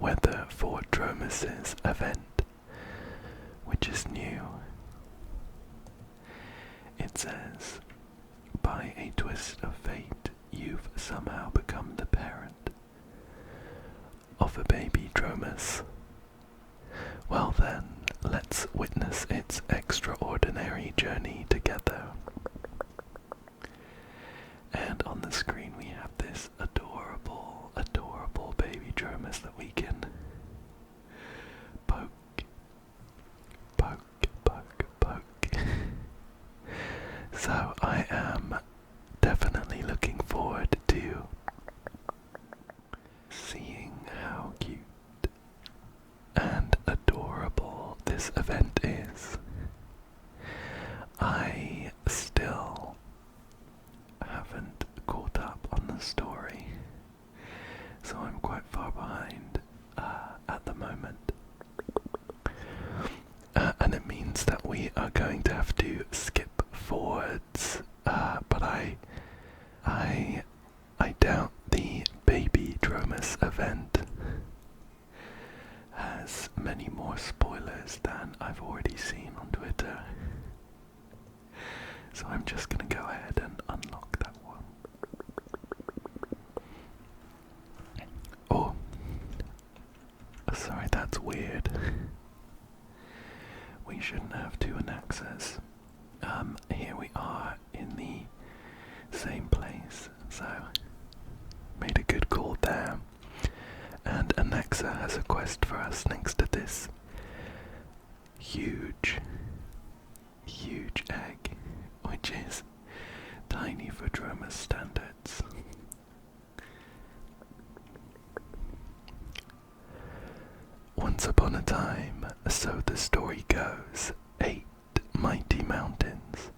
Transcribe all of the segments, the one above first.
weather for Dromas' event, which is new. It says, by a twist of fate, you've somehow become the parent of a baby Dromas. Well then, let's witness its extraordinary journey together. And on the screen we have this adorable, adorable baby Dromas that we can poke, poke, poke, poke. So I am definitely looking forward to seeing how cute and adorable this event is. I still haven't caught up on the story, so I'm quite far behind at the moment. And it means that we are going to have to skip forwards, but I doubt the Baby Dromas event has many more spoilers than I've already seen on Twitter. So I'm just gonna go ahead and unlock that one. Oh, sorry, that's weird. We shouldn't have two Anaxas. Here we are in the same place, so made a good call there. And Anaxa has a quest for us next to this huge egg, which is tiny for Dromas standards. Once upon a time, so the story goes, 8 mighty mountains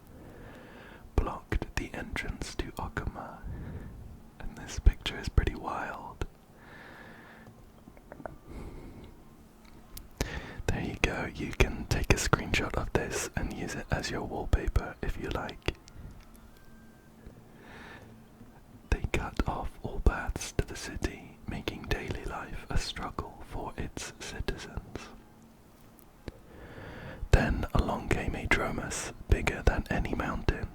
blocked the entrance to Okuma. And this picture is pretty wild. There you go, you can take a screenshot of this and use it as your wallpaper if you like. They cut off all paths to the city, making daily life a struggle for its citizens. Then along came a Dromas bigger than any mountain.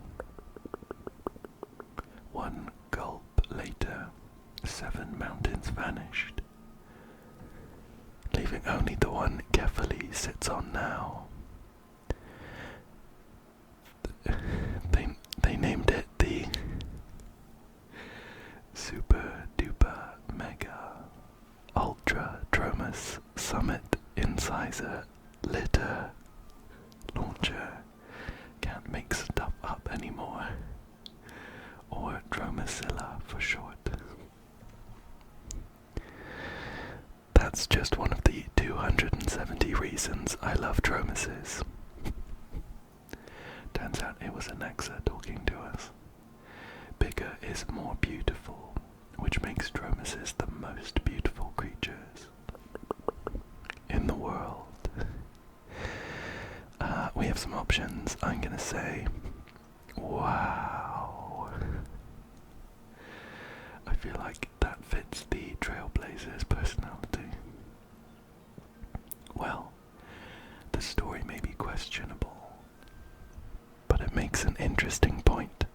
One gulp later, 7 mountains vanished, leaving only the one Kefali sits on now. They named it the Super Duper Mega Ultra Dromas Summit Incisor Litter Launcher. Can't make stuff up anymore. Or Dromasilla for short. That's just one of the 270 reasons I love Dromases. Turns out it was Anaxa talking to us. Bigger is more beautiful, which makes Dromases the most beautiful creatures in the world. We have some options. I'm gonna say, wow. I feel like that fits the Trailblazer's personality. Well, the story may be questionable, but it makes an interesting point.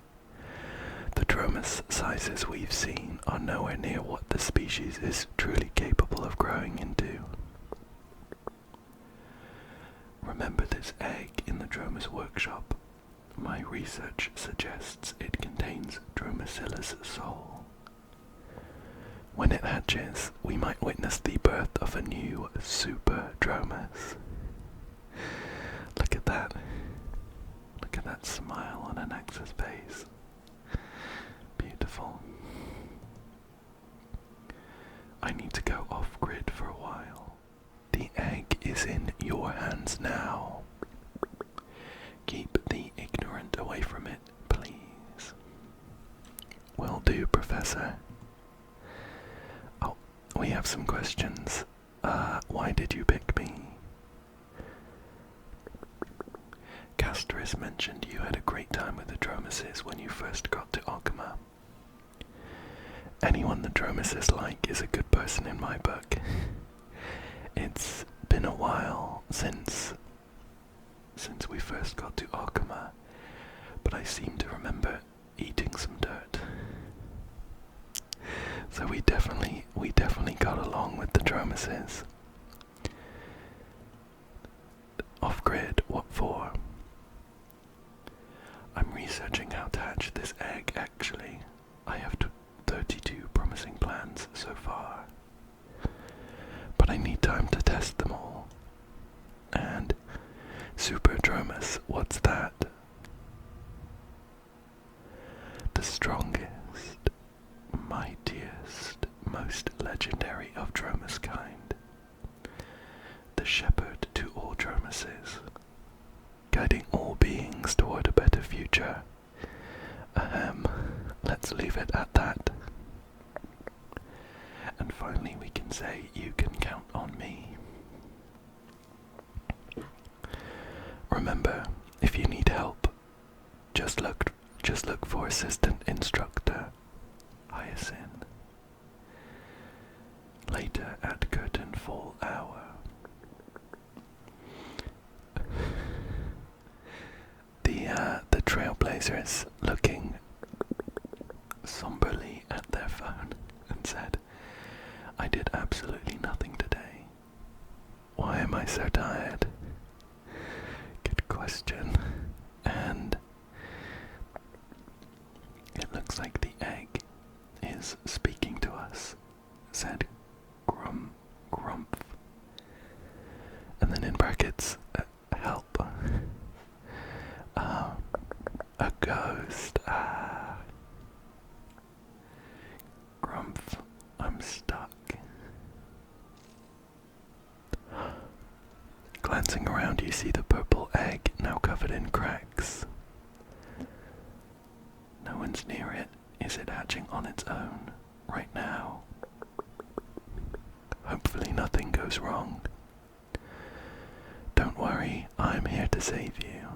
The Dromas sizes we've seen are nowhere near what the species is truly capable of growing into. Remember this egg in the Dromas workshop? My research suggests it contains Dromasilla's soul. When it hatches, we might witness the birth of a new Super Dromas. Look at that. Look at that smile on Anaxa's face. Beautiful. I need to go off-grid for a while. The egg is in your hands now. Keep the ignorant away from it, please. Will do, Professor. Oh, we have some questions. Why did you pick me? Castris mentioned you had a great time with the Dromases when you first got to Okuma. Anyone the Dromases like is a good person in my book. It's been a while since we first got to Arkama, but I seem to remember eating some dirt. So we definitely got along with the Dromases. Off-grid, what for? I'm researching how to hatch this egg, actually. I have 32 promising plans so far, but I need time to test them all. And Super Dromas, what's that? The strongest, mightiest, most legendary of Dromas kind. The shepherd to all Dromases, guiding all beings toward a better future. Ahem, let's leave it at that. And finally we can say you can count on me. Remember, if you need help, just look for assistant instructor Hyacinth. Later at curtain fall hour. The trailblazers looking somberly at their phone and said, I did absolutely nothing today. Why am I so tired? Good question. And it looks like the egg is speaking to us, said Grumph. And then in brackets, help. A ghost. Grumph, I'm stuck. Glancing around, you see the purple egg now covered in cracks. No one's near it. Is it hatching on its own right now? Hopefully nothing goes wrong. Don't worry, I'm here to save you.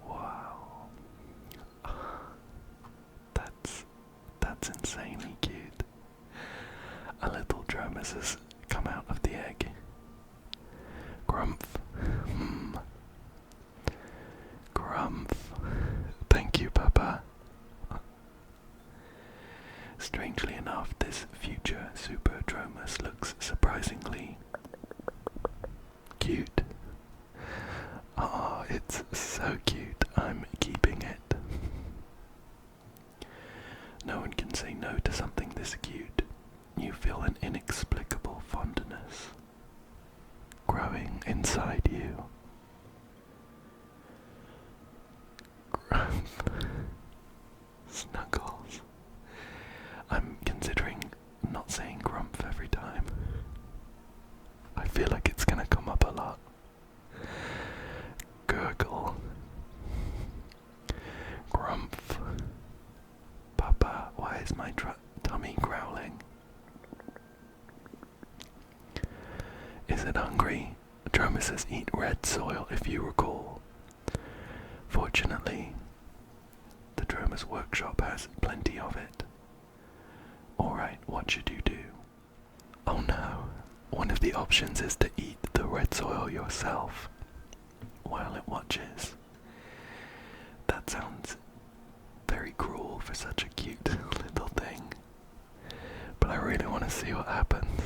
Wow. That's insanely cute. A little Dromas has come out of the egg. Grumph. Grumph. Thank you, Papa. Strangely enough, this future Super Dromas looks surprisingly cute. Oh, it's so cute. I'm keeping it. No one can say no to something this cute. You feel an inexplicable fondness growing inside you. Grumph. Snuggles. I'm considering not saying Grumph every time. I feel like it's gonna come up a lot. Gurgle. Grumph. Papa, why is my tummy growling? Is it hungry? Dromases eat red soil, if you recall. Fortunately, the Dromas workshop has plenty of it. Alright, what should you do? Oh no, one of the options is to eat the red soil yourself while it watches. That sounds very cruel for such a cute little thing, but I really want to see what happens.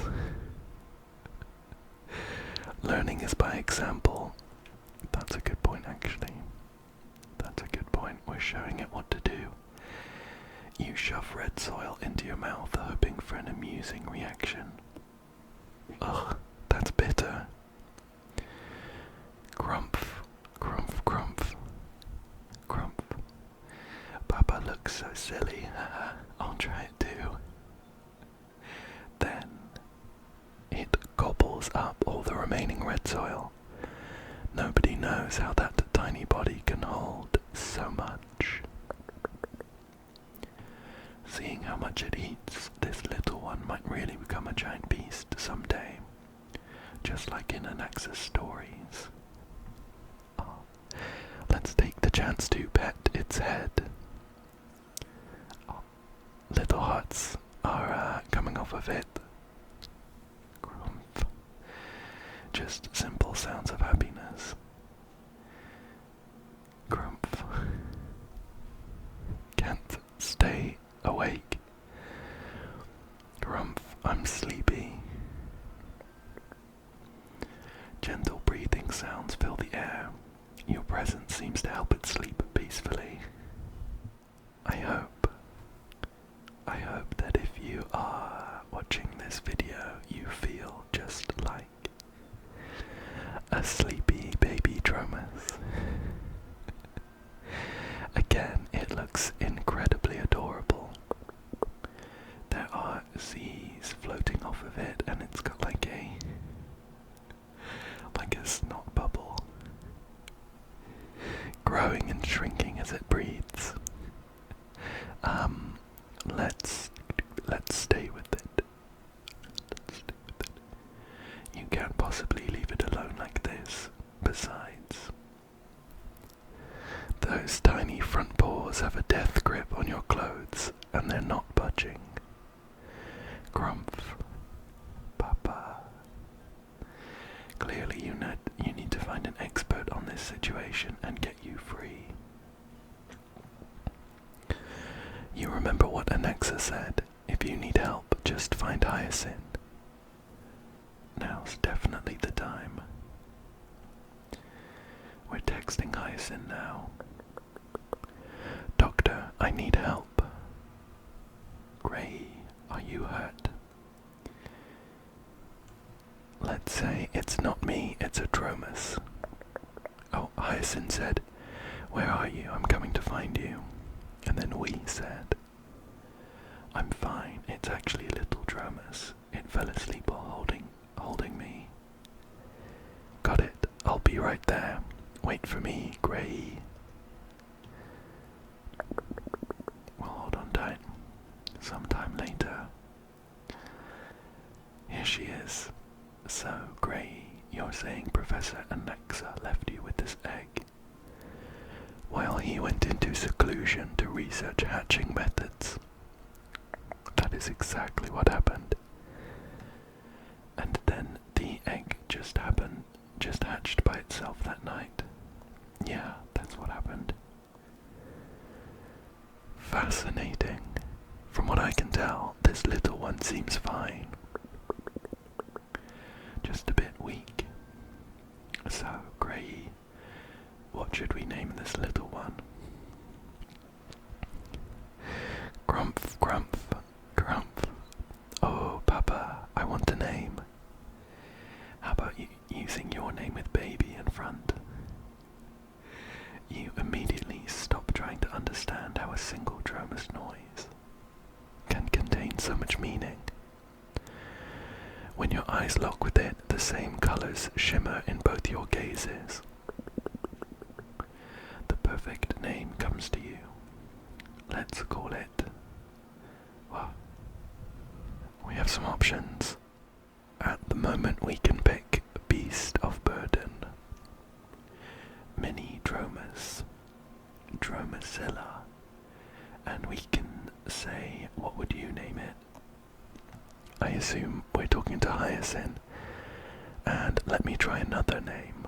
Learning is by example. That's a good point, actually. That's a good point. We're showing it what to do. You shove red soil into your mouth, hoping for an amusing reaction. Ugh, that's bitter. Grumph, grumph, grumph, grumph. Papa looks so silly. I'll try it too. Then it gobbles up all the remaining red soil. Nobody knows how that tiny body can hold so much. Seeing how much it eats, this little one might really become a giant beast someday, just like in Anax's stories. Oh, let's take the chance to pet its head. Oh, little hearts are coming off of it. just simple sounds of happiness. Grumph. Can't stay awake. Grumph, I'm sleepy. Gentle breathing sounds fill the air. Your presence seems to help it sleep peacefully. I hope that if you are watching this video, you feel just like a sleepy baby Dromas. Again, it looks incredibly adorable. There are seas floating off of it, and it's got like a snot bubble, growing and shrinking as it breathes. Let's stay with it. You can't possibly leave it alone like this. Besides, those tiny front paws have a death grip on your clothes, and they're not budging. Grumph, Papa. Clearly you need to find an expert on this situation and get you free. You remember what Anexa said, if you need help, just find Hyacinth. Now's definitely the time. We're texting Hyacinth now. Doctor, I need help. Gray, are you hurt? Let's say it's not me, it's a Dromas. Oh, Hyacinth said, where are you? I'm coming to find you. And then we said, I'm fine, it's actually a little Dromas. It fell asleep while holding me. Got it, I'll be right there. Wait for me, Gray. Well, hold on tight. Sometime later. Here she is. So, Gray, you're saying Professor Anexa left you with this egg, while he went into seclusion to research hatching methods. That is exactly what happened. And then the egg just hatched by itself that night. Yeah, that's what happened. Fascinating. From what I can tell, this little one seems fine. Just a bit weak. So, Gray, what should we name this little one? Grumph, Grumph, Grumph. Oh, Papa, I want a name. How about using your name with baby in front? You immediately stop trying to understand how a single Dromas noise can contain so much meaning. When your eyes lock with it, the same colors shimmer in both your gazes. The perfect name comes to you. Let's call it... Well, we have some options. At the moment we can pick Beast of Burden, Mini Dromas, Dromasilla, and we can say, what would you name it? I assume we're talking to Hyacinth. And let me try another name.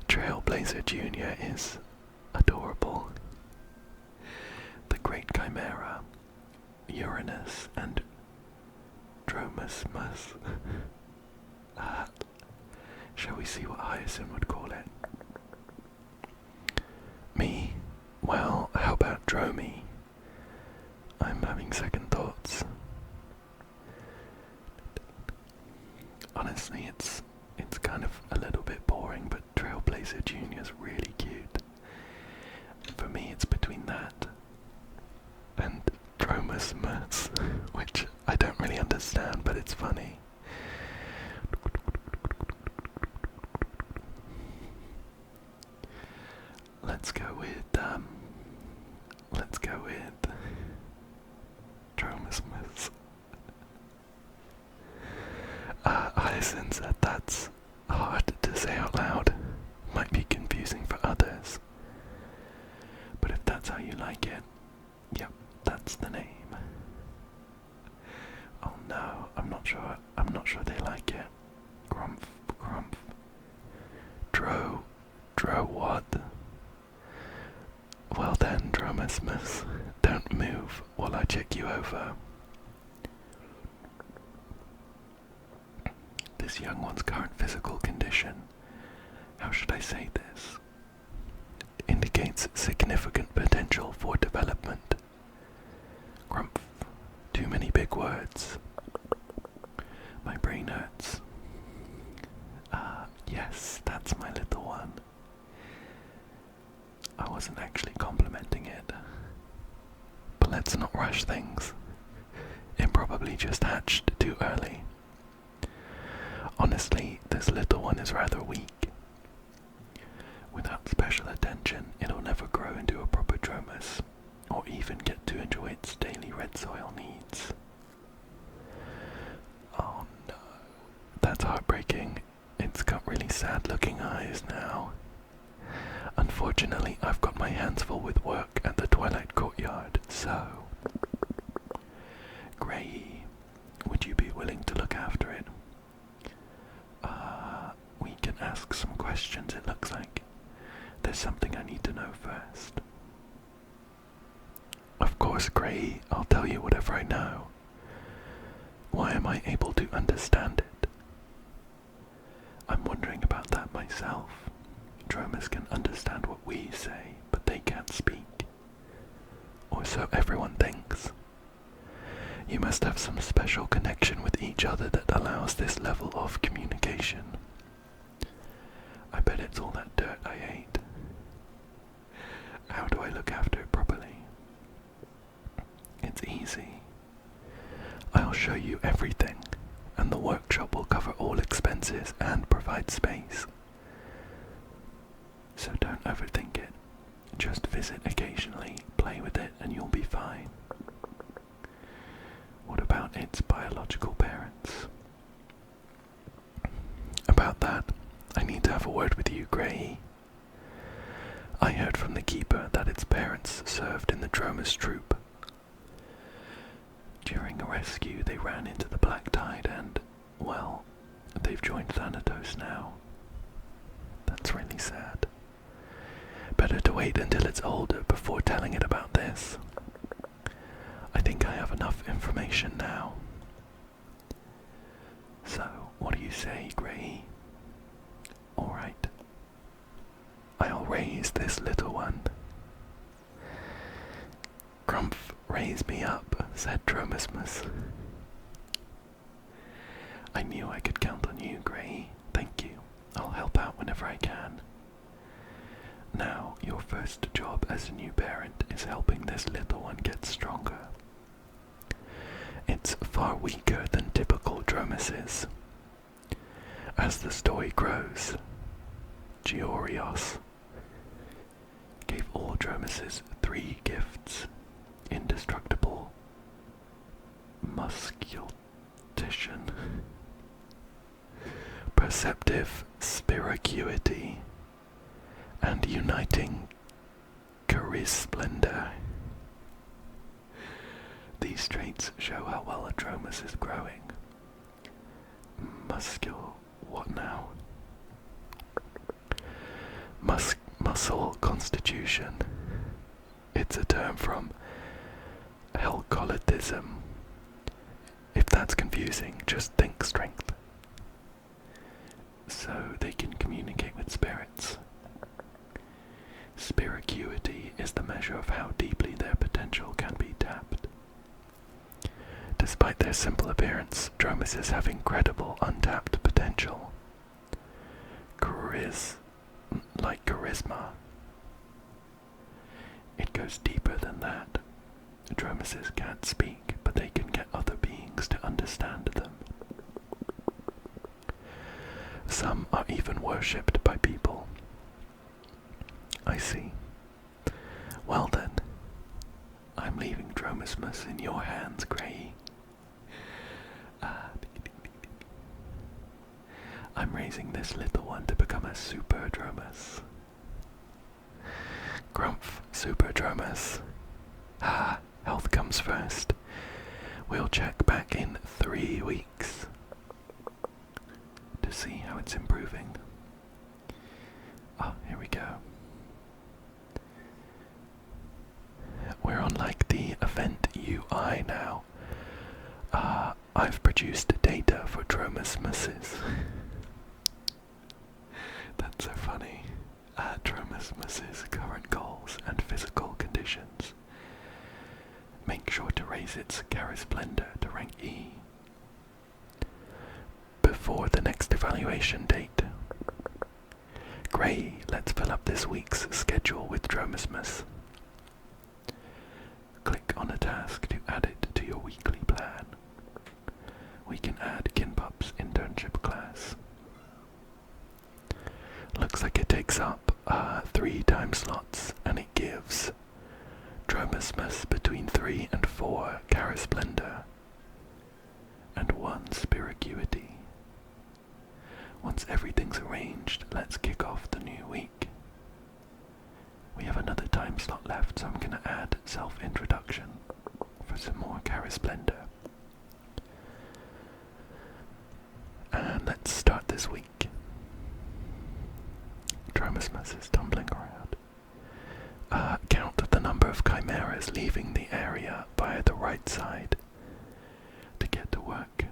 Trailblazer Jr. is adorable. The Great Chimera, Uranus, and Dromasmus. Shall we see what Hyacinth would call it? Me? Well, how about Dromy? I'm having second thoughts. Honestly, it's kind of a little bit boring, but Trailblazer Jr. is really cute. For me, it's between that and Dromasmus, which I don't really understand, but it's funny. Let's go with Dromasmus. Hyacinth said that's hard to say out loud. Might be confusing for others. But if that's how you like it, yep, that's the name. Oh no. no, I'm not sure. I'm not sure they like it. Grumph, grumph. Dro what? Well then, Dromas, don't move while I check you over. This young one's current physical condition, how should I say this, indicates significant potential for development. Grumph. Too many big words. My brain hurts. Yes, that's my little one. I wasn't actually complimenting it. But let's not rush things. It probably just hatched too early. Honestly, this little one is rather weak. Without special attention, it'll never grow into a proper Dromas, or even get to enjoy its daily red soil needs. Oh no, that's heartbreaking. It's got really sad looking eyes now. Unfortunately, I've got my hands full with work at the Twilight Courtyard, so... Grey, would you be willing to look after it? We can ask some questions, it looks like. There's something I need to know first. Of course, Grey, I'll tell you whatever I know. Why am I able to understand it? I'm wondering about that myself. Dromas can understand what we say, but they can't speak. Or so everyone thinks. You must have some special connection with each other that allows this level of communication. I bet it's all that dirt I ate. How do I look after it properly? It's easy. I'll show you everything, and the workshop will cover all expenses and provide space. So don't overthink it. Just visit occasionally, play with it, and you'll be fine. What about its biological parents? About that, I need to have a word with you, Grey. I heard from the keeper that its parents served in the Dromas troop. During a rescue, they ran into the Black Tide and, well, they've joined Thanatos now. That's really sad. Better to wait until it's older before telling it about this. I think I have enough information now. So, what do you say, Grey? Alright. I'll raise this little one. Grumph, raise me up, said Dromas. I knew I could count on you, Grey. Thank you. I'll help out whenever I can. Now, your first job as a new parent is helping this little one get stronger. It's far weaker than typical Dromases. As the story grows, Georios gave all Dromases 3 gifts: indestructible musculation, perceptive spiracuity, and uniting charisplendor. These traits show how well a Dromas is growing. What now? Muscle constitution. It's a term from Helcolitism. If that's confusing, just think strength. So they can communicate with spirits. Spiracuity is the measure of how deeply their potential can be tapped. Despite their simple appearance, Dromases have incredible untapped potential. Charisma. It goes deeper than that. Dromases can't speak, but they can get other beings to understand them. Some are even worshipped by people. I see. Well then, I'm leaving Dromas in your hands, Grey. I'm raising this little one to become a super Dromas. Grumph, super Dromas. Health comes first. We'll check back in 3 weeks to see how it's improving. Oh, here we go. We're on like the event UI now. I've produced data for Dromas With Me. That's so funny. Dromas With Me's current goals and physical conditions. Make sure to raise its Splendor to rank E before the next evaluation date. Great, let's fill up this week's schedule with Dromas With Me. Click on a task to add it to your weekly plan. We can add Kinpup's internship class. Looks like it takes up 3 time slots, and it gives Dromas With Me between 3 and 4 Splendor and 1 Spiracuity. Once everything's arranged, let's kick off the new week. We have another time slot left, so I'm going to add self-introduction for some more Splendor. And let's start this week. Dromas With Me is tumbling around. Count the number of chimeras leaving the area via the right side to get to work.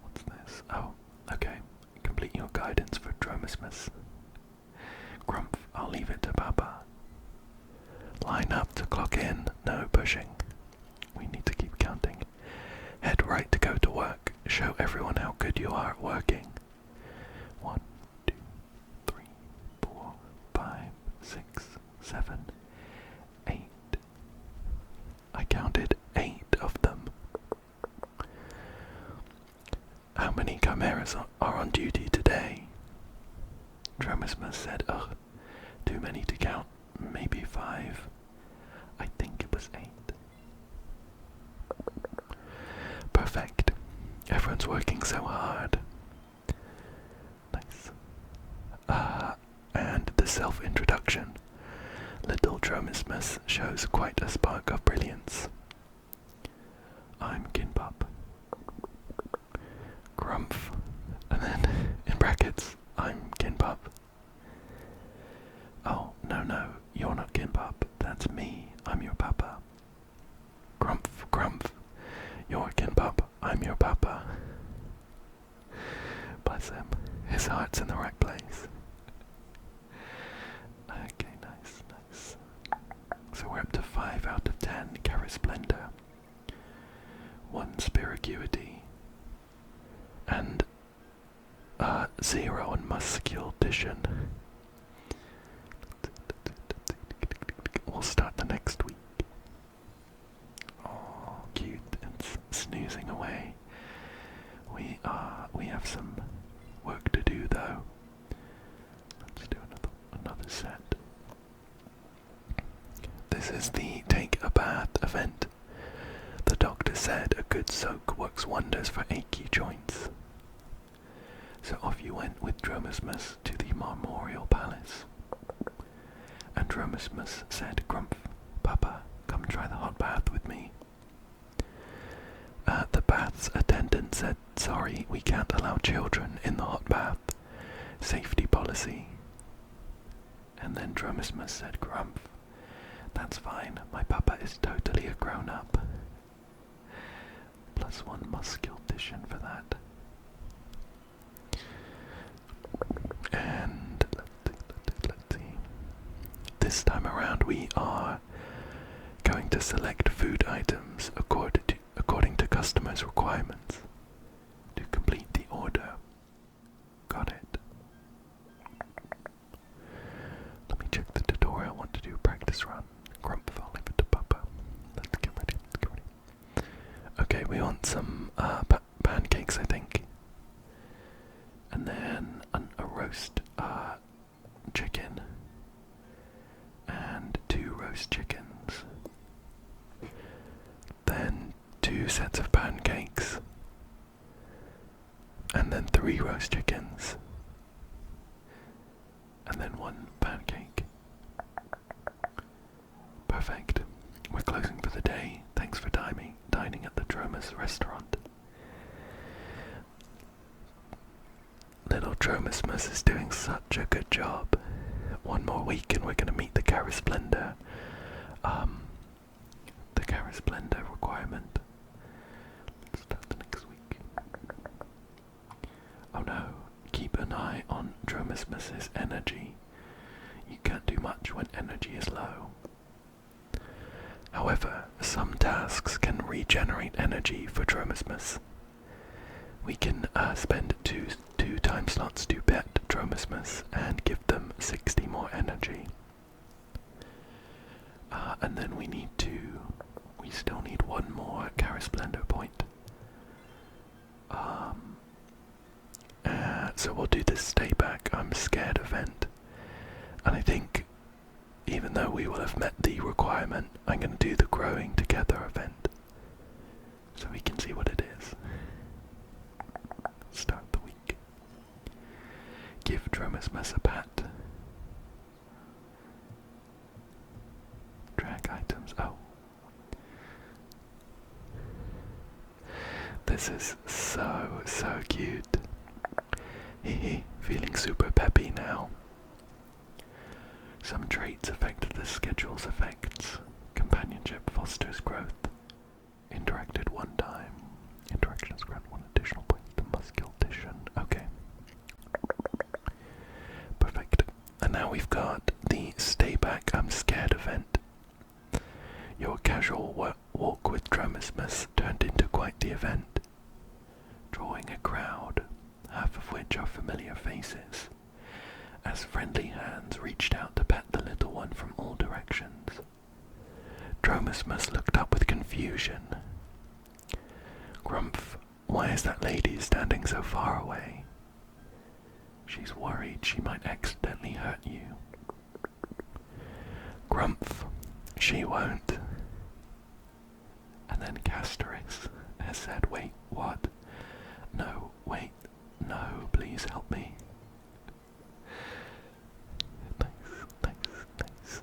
What's this? Oh, okay. Complete your guidance for Dromas With Me. Grumph, I'll leave it to Papa. Line up to clock in, no pushing. We need to keep counting. Head right to go to work. Show everyone how good you are at working. 1, 2, 3, 4, 5, 6, 7, 8. I counted 8 of them. How many chimeras are on duty today? Dromas With Me said, ugh, too many to count. Maybe 5. I think it was 8. Perfect. Everyone's working so hard. Nice. And the self-introduction. Little Dromas With Me shows quite a spark of brilliance. I'm Kinpup. Grumph. And then, in brackets, I'm Kinpup. Oh, no, you're not Kinpup. That's me. I'm your papa. Grumph. You're Kinpup. I'm your papa. Bless him. His heart's in the right place. Okay, nice. So we're up to 5 out of 10 Splendor, 1 Spiracuity, and 0 on Musculation. We'll start the next week. Oh, cute. It's snoozing away. We have some work to do though. Let's do another set. This is the Take a Bath event. The doctor said a good soak works wonders for achy joints. So off you went with Dromas With Me to the Memorial Palace. And Dromas With Me said, Grumph, Papa, come try the hot bath with me. The bath's attendant said, sorry, we can't allow children in the hot bath. Safety policy. And then Dromas With Me said, Grumph, that's fine, my papa is totally a grown-up. +1 Musculation for that. And let's see. This time around we are going to select food items according to customers' requirements to complete the order. Got it. Let me check the tutorial. I want to do a practice run. Grumph, I'll leave it to Papa. Let's get ready. Okay, we want some pancakes, I think. And then a roast chicken. And 2 roast chickens. Then 2 sets of pancakes. And then 3 roast chickens. And then 1 pancake. Perfect. Dromasmus is doing such a good job. One more week and we're going to meet the Carasplendor. The Carasplendor requirement. Let's start the next week. Oh no, keep an eye on Dromasmus's energy. You can't do much when energy is low. However, some tasks can regenerate energy for Dromasmus. We can spend two time slots to pet Dromasmus and give them 60 more energy. And then we still need one more Carasplendor point. So we'll do this stay back, I'm scared event. And I think, even though we will have met the requirement, I'm going to do the growing together event. So we can see what it is. Start the week. Give Dromasmus a pat. Drag items. Oh. This is so cute. Hehe, feeling super peppy now. Some traits affect the schedule's effects. Companionship fosters growth. Interacted one time. Interactions grant one additional point to musculation. Okay. Perfect. And now we've got the stay back, I'm scared event. Your casual walk with Dromasmus turned into quite the event, drawing a crowd, half of which are familiar faces, as friendly hands reached out to pet the little one from all directions. Dromasmus looked up with confusion. Grumph, why is that lady standing so far away? She's worried she might accidentally hurt you. Grumph, she won't. And then Castoris has said, wait, what? No, wait, no, please help me. Nice.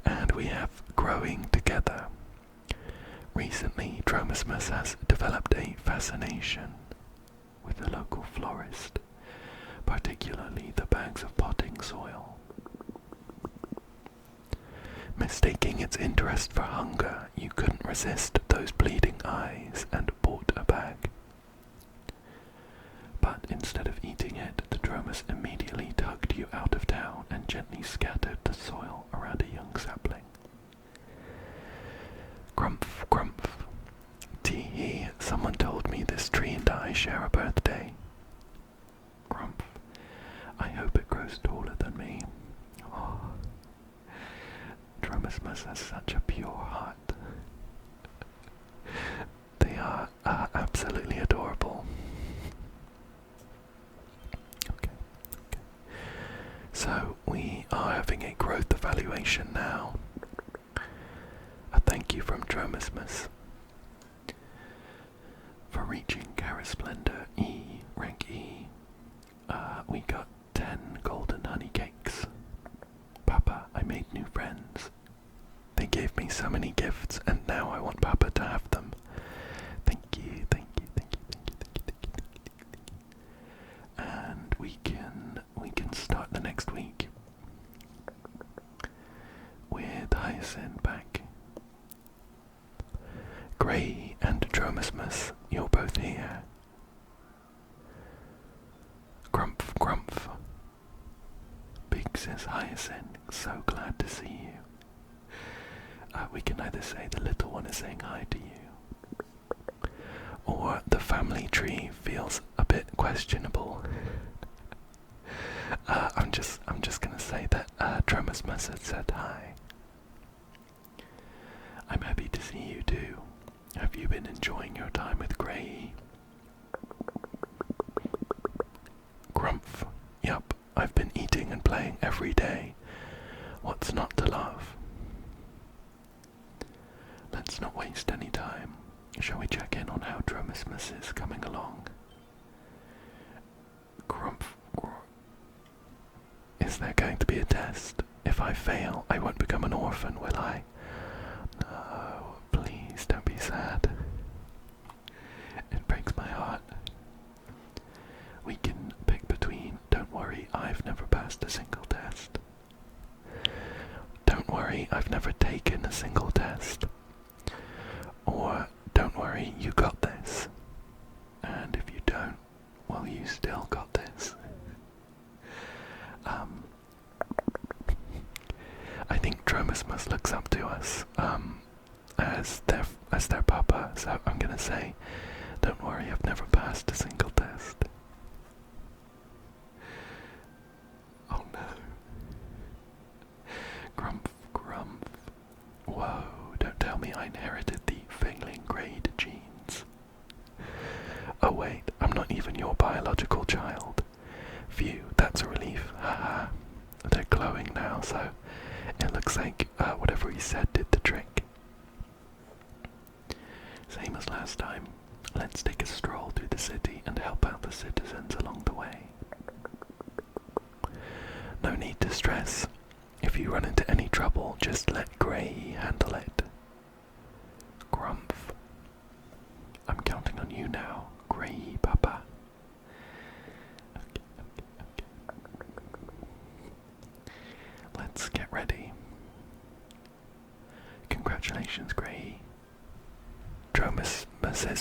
And we have growing together. Recently, Dromasmus has developed a fascination with the local florist, particularly the bags of potting soil. Mistaking its interest for hunger, you couldn't resist those bleeding eyes and bought a bag. But instead of eating it, the Dromas immediately tugged you out of town and gently scattered the soil around a young sapling. Grumph, grumph. Tee-hee, someone told me this tree and I share a birthday. Grumph, I hope it grows taller than me. Oh. Dromasmus has such a pure heart. They are absolutely adorable. Okay. So we are having a growth evaluation now. A thank you from Dromasmus for reaching Carasplendor E, rank E. We got 10 golden honey cakes. Papa, I made new friends. They gave me so many gifts, and now I want Papa to have them. Thank you. And we can start the next week with Hyacinth back. Gray and Dromasmus, you're both here. Grumph, grumph. Big says Hyacinth, so glad to see you. We can either say the little one is saying hi to you, or the family tree feels a bit questionable. I'm just gonna say that Dromasmus had said hi. I'm happy to see you too. Have you been enjoying your time with Gray? Grumph. Yup, I've been eating and playing every day. What's not to love? Let's not waste any time. Shall we check in on how Dromasmus is coming along? Grumph. Is there going to be a test? If I fail, I won't become an orphan, will I? No, please don't be sad. It breaks my heart. We can pick between Dromas looks up to us as their papa, so I'm gonna say, don't worry, I've never passed a single test. Oh no. Grumph, grumph. Whoa, don't tell me I inherited the failing grade genes. Oh wait, I'm not even your biological child. Phew, that's a relief. Haha. They're glowing now, so it looks like whatever he said did the trick. Same as last time. Let's take a stroll through the city and help out the citizens along the way. No need to stress. If you run into any trouble, just let Grey handle it. Grumph. I'm counting on you now, Grey Papa. Okay. Let's get ready. Congratulations, Grey. Dromas'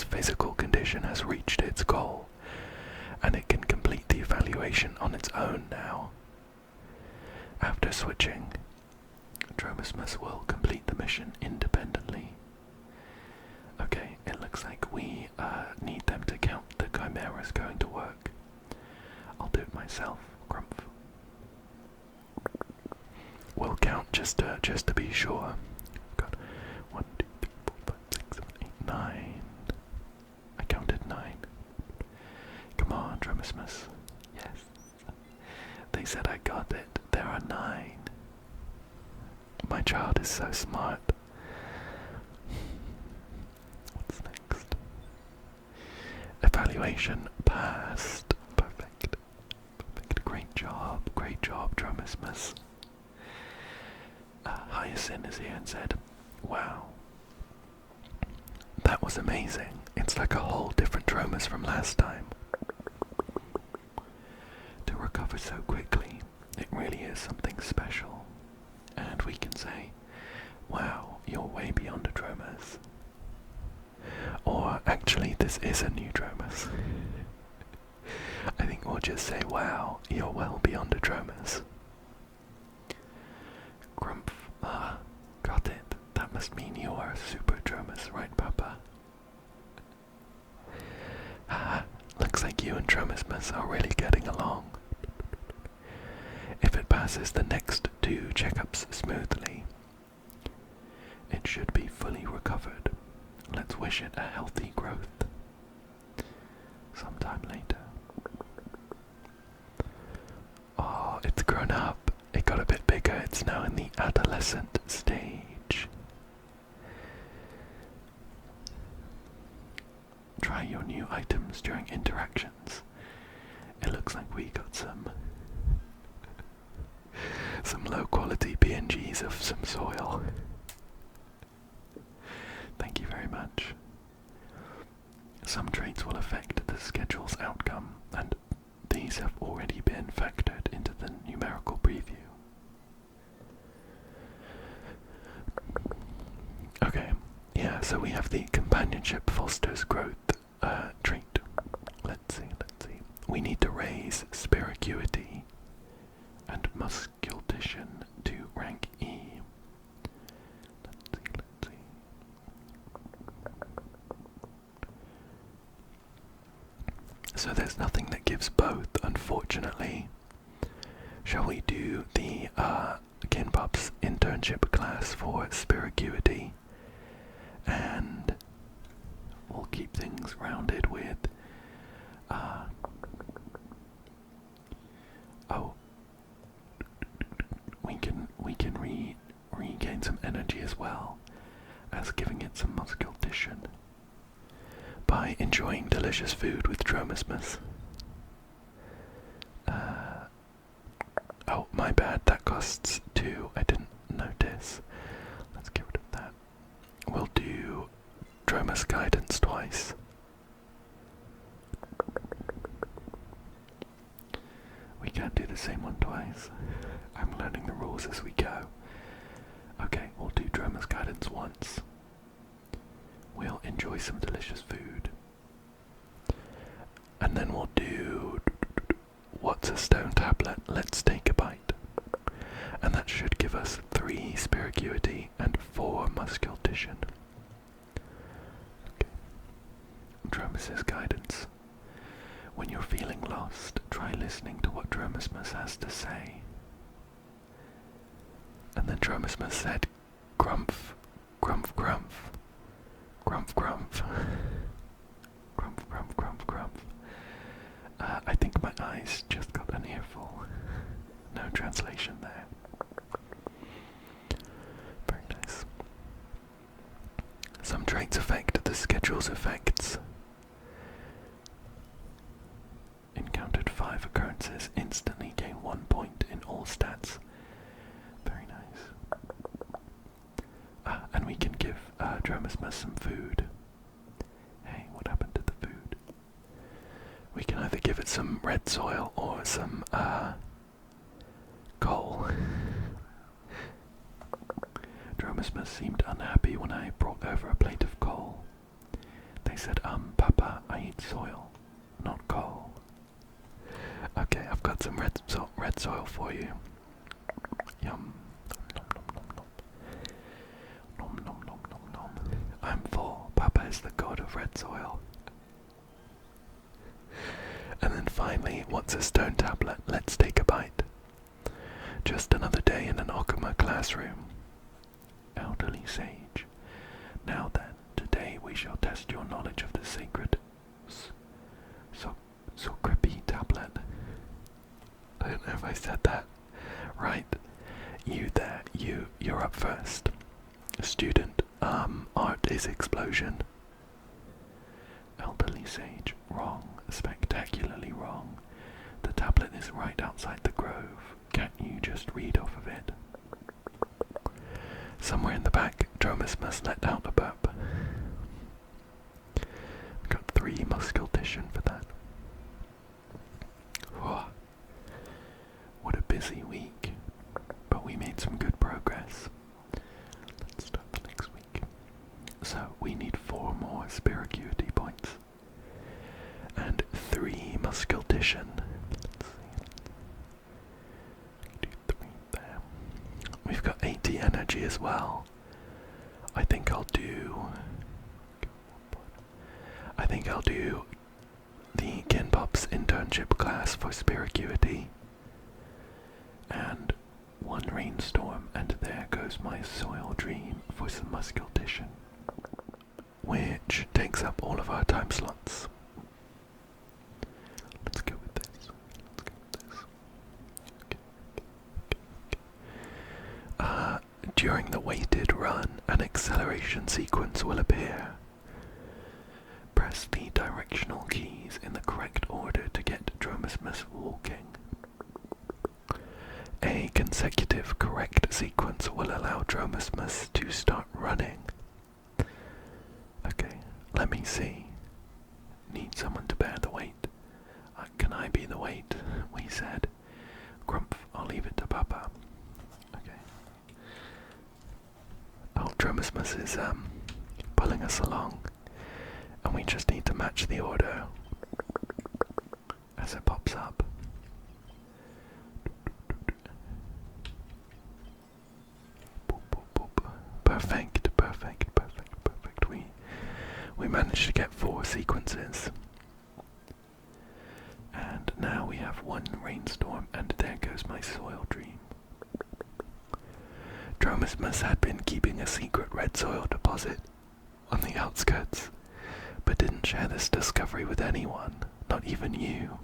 physical condition has reached its goal, and it can complete the evaluation on its own now. After switching, Dromas will complete the mission independently. Okay, it looks like we need them to count the chimeras going to work. I'll do it myself, Grumph. We'll count just to be sure. We've got 1, 2, 3, 4, 5, 6, 7, 8, 9. I counted 9. Come on, Dromas. Yes. They said I got it. There are 9. My child is so smart. What's next? Evaluation passed. Perfect. Great job, Dromas. Hyacinth is here and said, wow. That was amazing. It's like a whole different Dromas from last time. To recover so quickly, it really is something special. And we can say, wow, you're way beyond a Dromas. Or actually, this is a new Dromas. I think we'll just say, wow, you're well beyond a Dromas. Grumph, got it. That must mean you are a super Dromas, right, Papa? Looks like you and Dromas are really getting along. If it passes the next 2 checkups smoothly, it should be fully recovered. Let's wish it a healthy growth. Sometime later. Oh, it's grown up. It got a bit bigger. It's now in the adolescent stage. Try your new items during interactions. It looks like we got some low quality PNGs of some soil. Thank you very much. Some traits will affect the schedule's outcome, and these have already been factored into the numerical preview. Okay, yeah, so we have the companionship fosters growth trait. Let's see. We need to raise spiracuity and musculation to rank E. Let's see. So there's nothing that gives both, unfortunately. Shall we do the Kinpop's internship class for spiracuity? And we'll keep things rounded with we can regain some energy as well as giving it some musculation by enjoying delicious food with Dromas. Oh, my bad, that costs 2. I didn't notice. Let's get rid of that. We'll do Dromas guidance twice. We can't do the same one twice. I'm learning the rules as we go. Okay, we'll do Dromas guidance once. We'll enjoy some delicious food. And then we'll do what's a stone tablet? Let's take a bite. And that should give us 3 spiracuity, and 4 musculation. Okay. Dromas' guidance. When you're feeling lost, try listening to what Dromas has to say. And then Dromas said, "Grumph, grumph, grumph, grumph, grumph, grumph, grumph, grumph, grumph." I think my eyes just got an earful. No translation there. Very nice. Some traits affect the schedule's effects. Encountered 5 occurrences, instantly gain 1 point in all stats. Very nice. And we can give Dromas some food. Hey, what happened to the food? We can either give it some red soil or some coal. Dromas seemed unhappy when I brought over a plate of coal. They said, Papa, I eat soil, not coal. Okay, I've got some red soil for you. Yum. Nom nom nom nom nom. I'm full. Papa is the god of red soil. And then finally, what's a stone tablet? Let's take a bite. Just another day in an Okuma classroom. Elderly sage. Now then, today we shall test your knowledge of the sacred Sokripi tablet. I don't know if I said that right. You there, you're up first. Student, art is explosion. Elderly sage, wrong, spectacularly wrong. The tablet is right outside the grove. Can't you just read off of it? Somewhere in the back, Dromas must let out a burp. Got 3 musculation for that. Whoa. What a busy week, but we made some good progress. Let's start the next week. So we need 4 more spiracuity points and 3 musculation. Let's see. Do 3 there. We've got 80 energy as well. I think I'll do the Kinpop's internship class for spiracuity and 1 rainstorm, and there goes my soil dream for some musculation, which takes up all of our time slots. Let's go with this. Okay. During the weighted run, an acceleration sequence will appear. Press the directional keys in the correct order to get Dromas walking. A consecutive correct sequence will allow Dromas to start running. Okay, let me see. Need someone to bear the weight. Can I be the weight? We said. Grumph, I'll leave it to Papa. Okay. Oh, Dromas is pulling us along. And we just need to match the order as it pops up. Boop, boop, boop. Perfect, perfect, perfect, perfect. We managed to get 4 sequences. And now we have 1 rainstorm, and there goes my soil dream. Dromas had been keeping a secret red soil deposit on the outskirts, but didn't share this discovery with anyone, not even you.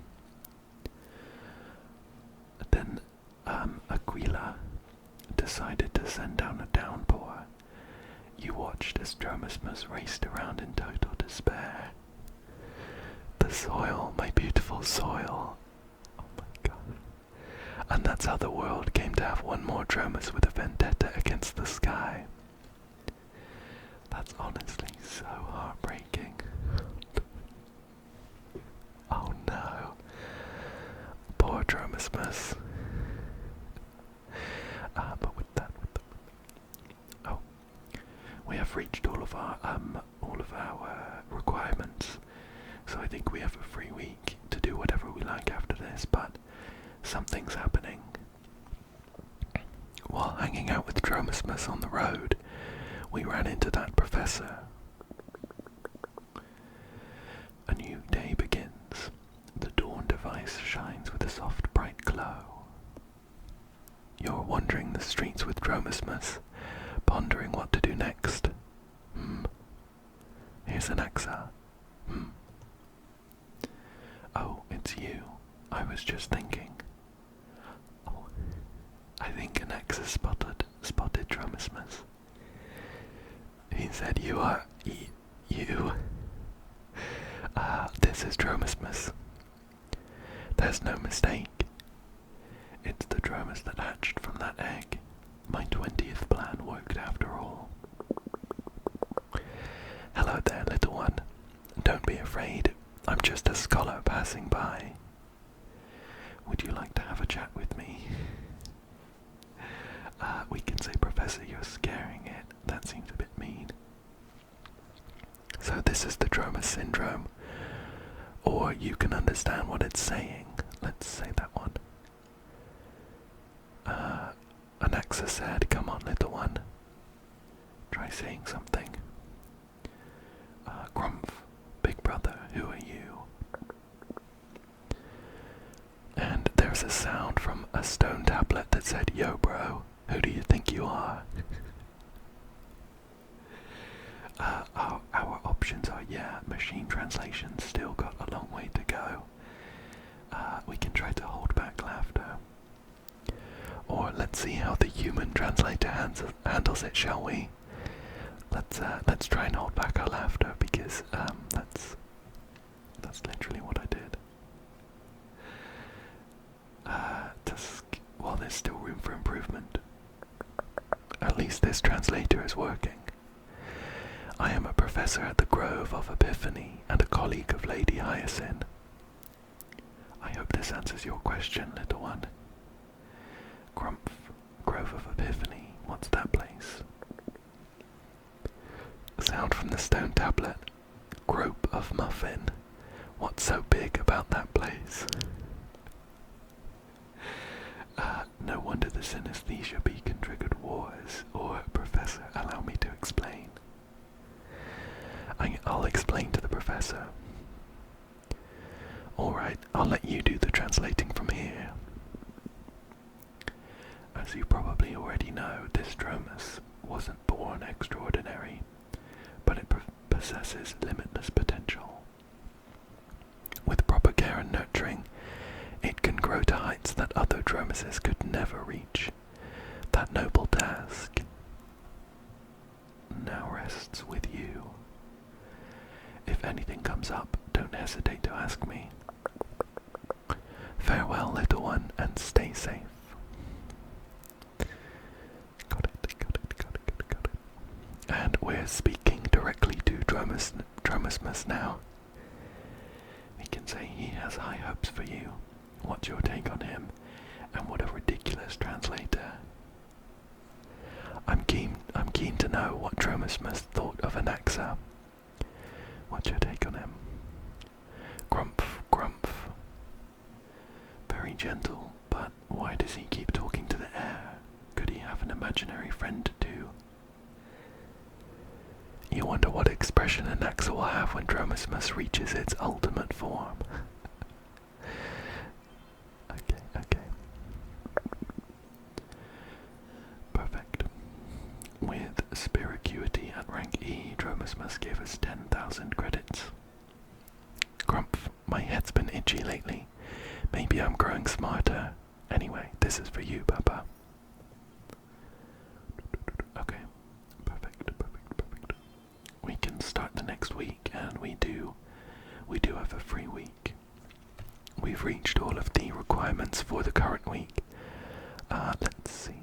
Then, Aquila decided to send down a downpour. You watched as Dromas raced around in total despair. The soil, my beautiful soil. Oh my god. And that's how the world came to have 1 more Dromas with a vendetta against the sky. That's honestly so heartbreaking. Oh no. Poor Dromas. But with that, oh, we have reached all of our requirements. So I think we have a free week to do whatever we like after this, but something's happening. What hanging out with Dromas on the road, we ran into that professor. A new day begins. The dawn device shines with a soft, bright glow. You're wandering the streets with Dromas, pondering what to do next. Here's an Axa. Oh, it's you. I was just thinking. Oh, I think an Axa spotted Dromas. He said, you are... you... this is Dromas. There's no mistake. It's the Dromas that hatched from that egg. My 20th plan worked after all. Hello there, little one. Don't be afraid. I'm just a scholar passing by. Would you like to have a chat with me? We can say, Professor, you're scaring it. That seems a bit mean. So this is the Dromas syndrome. Or you can understand what it's saying. Let's say that one. Anaxa said, come on, little one. Try saying something. Grumph, big brother, who are you? And there's a sound from a stone tablet that said, yo bro, who do you think you are? Our options are, yeah, machine translation still got a long way to go. We can try to hold back laughter. Or let's see how the human translator handles it, shall we? Let's try and hold back our laughter, because that's literally what I did. Well, there's still room for improvement. At least this translator is working. I am a professor at the Grove of Epiphany and a colleague of Lady Hyacinth. I hope this answers your question, little one. Grumph, Grove of Epiphany, what's that place? Sound from the stone tablet. Grope of Muffin. What's so big about that place? No wonder the synesthesia beacon triggered wars. Or, Professor, allow me to explain. I'll explain to the professor. Alright, I'll let you do the translating from here. As you probably already know, this Dromas wasn't born extraordinary, but it possesses limitless potential. With proper care and nurturing, it can grow to heights that other Dromases could never reach. That noble task now rests with you. If anything comes up, don't hesitate to ask me. Farewell, little one, and stay safe. Got it. And we're speaking directly to Dromas now. We can say he has high hopes for you. What's your take on him? And what a ridiculous translator. I'm keen to know what Dromas thought of Anaxa. What's your take on him? Grumph. Very gentle, but why does he keep talking to the air? Could he have an imaginary friend too? You wonder what expression Anaxa will have when Dromas reaches its ultimate form. Okay. Perfect. With Spiracuity at rank E, Dromas gave us 10,000 credits. Grumph, my head's been itchy lately. Maybe I'm growing smarter. Anyway, this is for you, Papa. Okay, perfect. We can start the next week, and we do have a free week. We've reached all of the requirements for the current week. Let's see.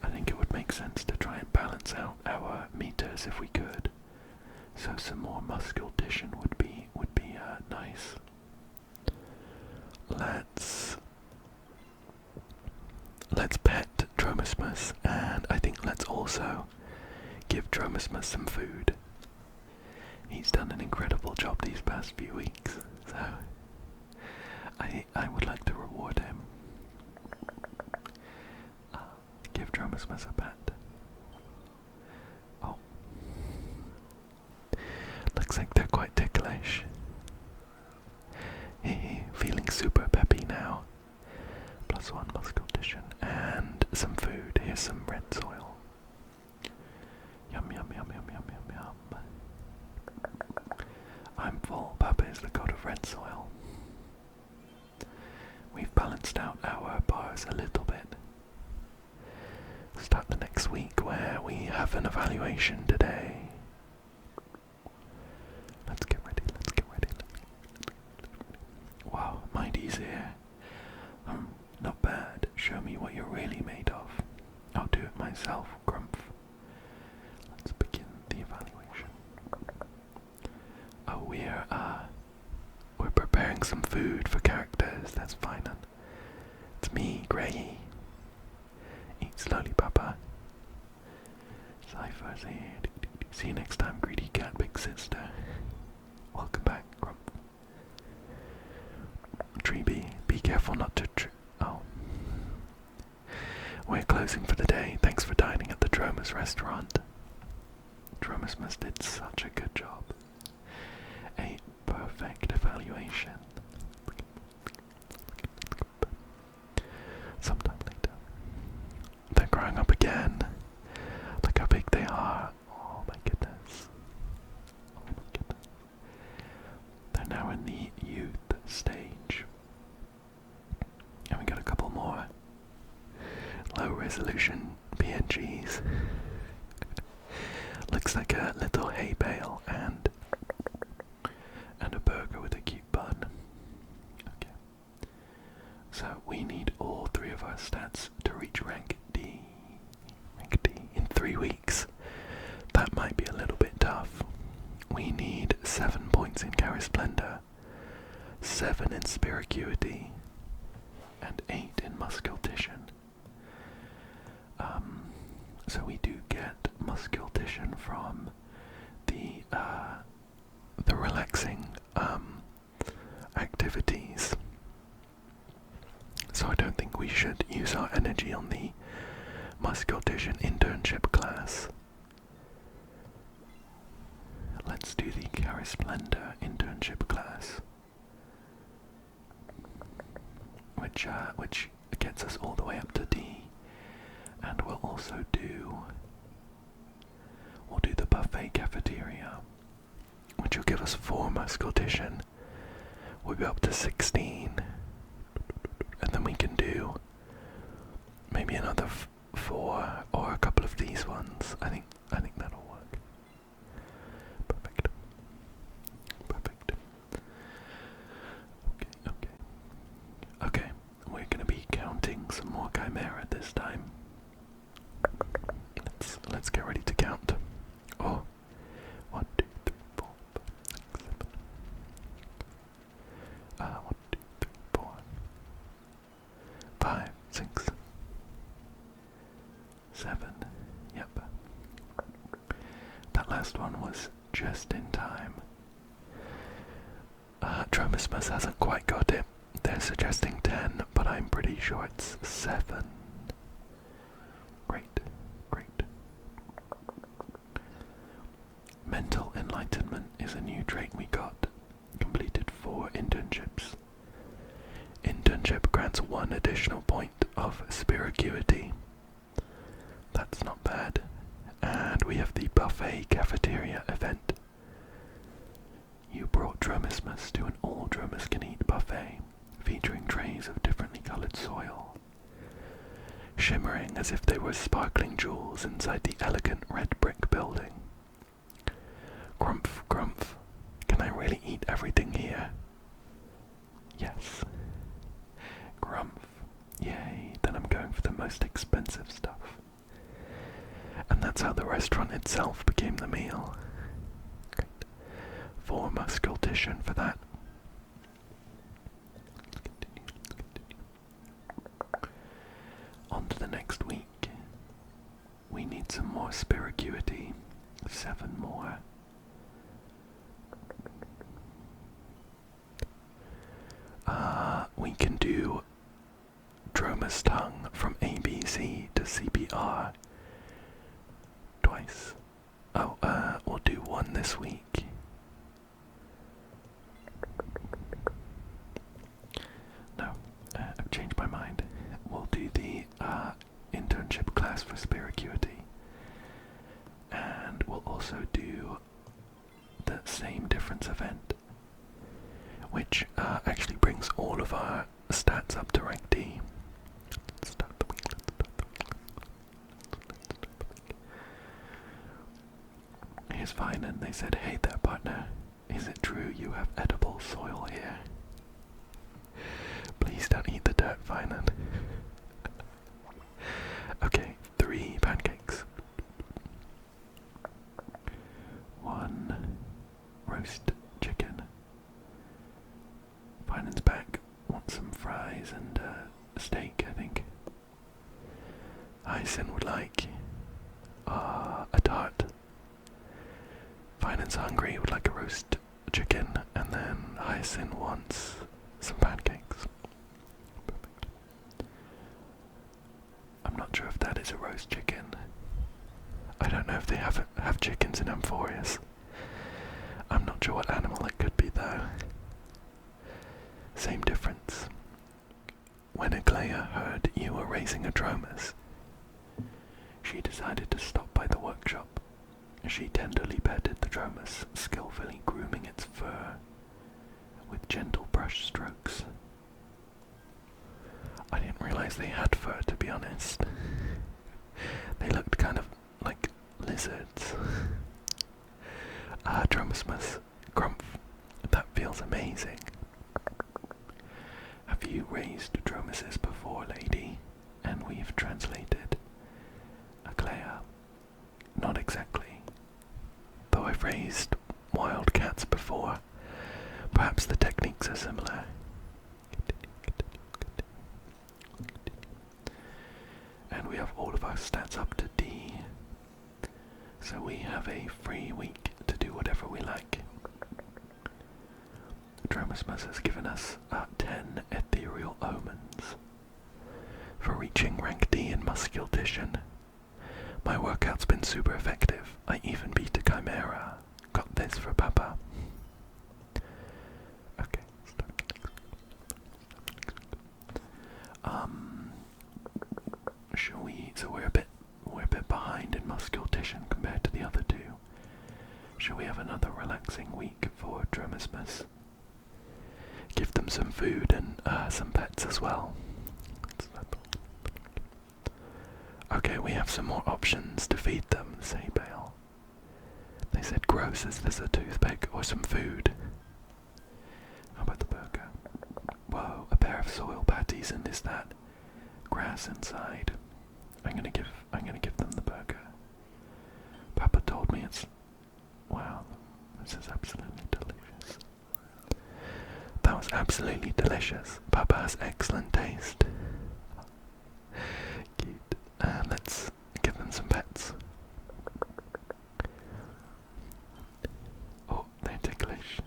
I think it would make sense to try and balance out our meters if we could. So some more musculation would be nice. Let's pet Dromas, and I think let's also give Dromas some food. He's done an incredible job these past few weeks, so I would like to reward him. Dromas as a pet. Oh. Looks like they're quite ticklish. Hehe, feeling super peppy now. +1 muscle condition and some food. Here's some red soil. Yum yum yum yum yum yum yum. I'm full. Papa is the god of red soil. We've balanced out our bars a little bit. Start the next week where we have an evaluation today. Let's get ready, let's get ready. Wow, Mighty's here. Not bad. Show me what you're really made of. I'll do it myself, Grumph. Let's begin the evaluation. Oh, we're preparing some food for characters. That's fine. It's me, Grey. Eat slowly, Papa. Cypher's here. See you next time, Greedy Cat, Big Sister. Welcome back, Grump. Treeby, be careful not to oh. We're closing for the day. Thanks for dining at the Dromas restaurant. Dromas did such a good job. A perfect evaluation. Sometime later. They're growing up again. Look how big they are. Oh my goodness. Oh my goodness. They're now in the youth stage. And we got a couple more low resolution PNGs. Looks like a little hay bale and a burger with a cute bun. Okay. So we need all 3 of our stats to reach rank D. Rank D in 3 weeks. That might be a little bit tough. We need 7 points in Cara Splendor, 7 in Spiracuity, and 8 in Muscultition. So we do get Muscultition from the relaxing activities. So I don't think we should use our energy on the Muscultition internship class. Let's do the Cara Splendor internship class, which gets us all the way up to D, and we'll also do the buffet cafeteria, which will give us 4 Muscultition. We'll be up to 16, and then we can do maybe another 4 or a couple of these ones. I think that'll work. Perfect. Perfect. Okay, we're gonna be counting some more Chimera this time. Let's get ready to count. Oh, 1, 2, 3, 4, 5, 6, 7. 1, 2, 3, 4, 5, 6, 7. Yep. That last one was just in time. Dromas hasn't quite got it. They're suggesting 10, but I'm pretty sure it's 7. Great. Mental Enlightenment is a new trait we got. Completed 4 internships. Internship grants 1 additional point of Spiracuity. That's not bad. And we have the buffet cafeteria event. You brought Dromas to an all Dromas can eat buffet, featuring trays of differently coloured soil, shimmering as if they were sparkling jewels inside the elegant red brick building. Grumph, Grumph, can I really eat everything here? Yes. Grumph, yay, then I'm going for the most expensive stuff. And that's how the restaurant itself became the meal. Great. 4 Muscultition for that. Let's continue. On to the next week. We need some more Spiracuity. 7 more. We can do Dromas Droma's tongue from ABC to CPR twice. Oh, we'll do one this week. No, I've changed my mind. We'll do the internship class for Spiracuity. And we'll also do the same difference event, which actually brings all of our stats up to rank D. Let's start the week. Here's fine, and they said, "Hey there, partner. Is it true you have edible soil here? Please don't eat the dirt, Finan." Okay, 3 pancakes. 1 roast chicken. Finan's back. Want some fries and steak, I think. Hyacin would like a tart. Finan's hungry, would like a roast chicken, and then Hyacin wants some pancakes. I'm not sure if that is a roast chicken. I don't know if they have chickens in Amphorius. I'm not sure what animal it could be though. Same difference. When Aglaia heard you were raising a Dromas, she decided to stop by the workshop. She tenderly petted the Dromas, skillfully grooming its fur with gentle brush strokes. I didn't realize they had fur, to be honest. They looked kind of like lizards. Dromasmus, Grumph, that feels amazing. Have you raised Dromases before, lady? And we've translated. Aglaia, not exactly. Though I've raised wild cats before, perhaps the techniques are similar. And we have all of our stats up to D. So we have a free week to do whatever we like. Dromasmus has given us 10 ethereal omens for reaching rank D in musculation. My workout's been super effective. I even beat a chimera. Got this for Papa. Okay. Shall we? So we're a bit behind in musculation compared to the other two. Shall we have another relaxing week for Dromasmus? Give them some food and some pets as well. Okay, we have some more options to feed them, say Bale. They said gross, is this a toothpick or some food? How about the burger? Whoa, a pair of soil patties, and is that grass inside? I'm gonna give them the burger. Papa told me it's... Wow, this is absolutely delicious. That was absolutely delicious. Papa has excellent taste. Cute. Let's give them some pets. Oh, they're ticklish.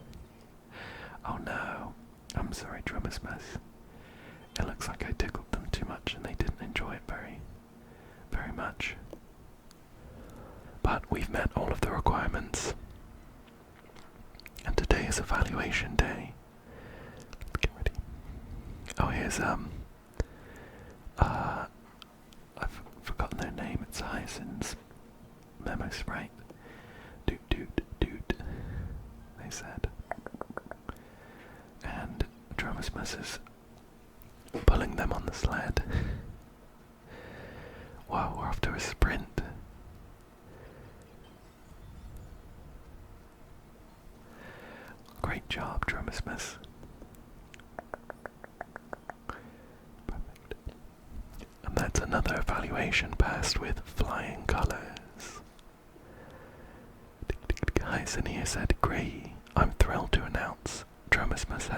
Oh no. I'm sorry, Dromasmus. It looks like I tickled them too much and they didn't enjoy it very much. But we've met all of the requirements. And today is evaluation day. Let's get ready. Oh, here's I've forgotten their name. It's Hyacin's memo sprite. Doot doot doot, they said. And Dromasmus is pulling them on the sled. Wow, we're off to a sprint. Great job, Dromasmus. Perfect. And that's another evaluation passed with flying colours. Hyacinth here said, "Grey, I'm thrilled to announce Dromasmus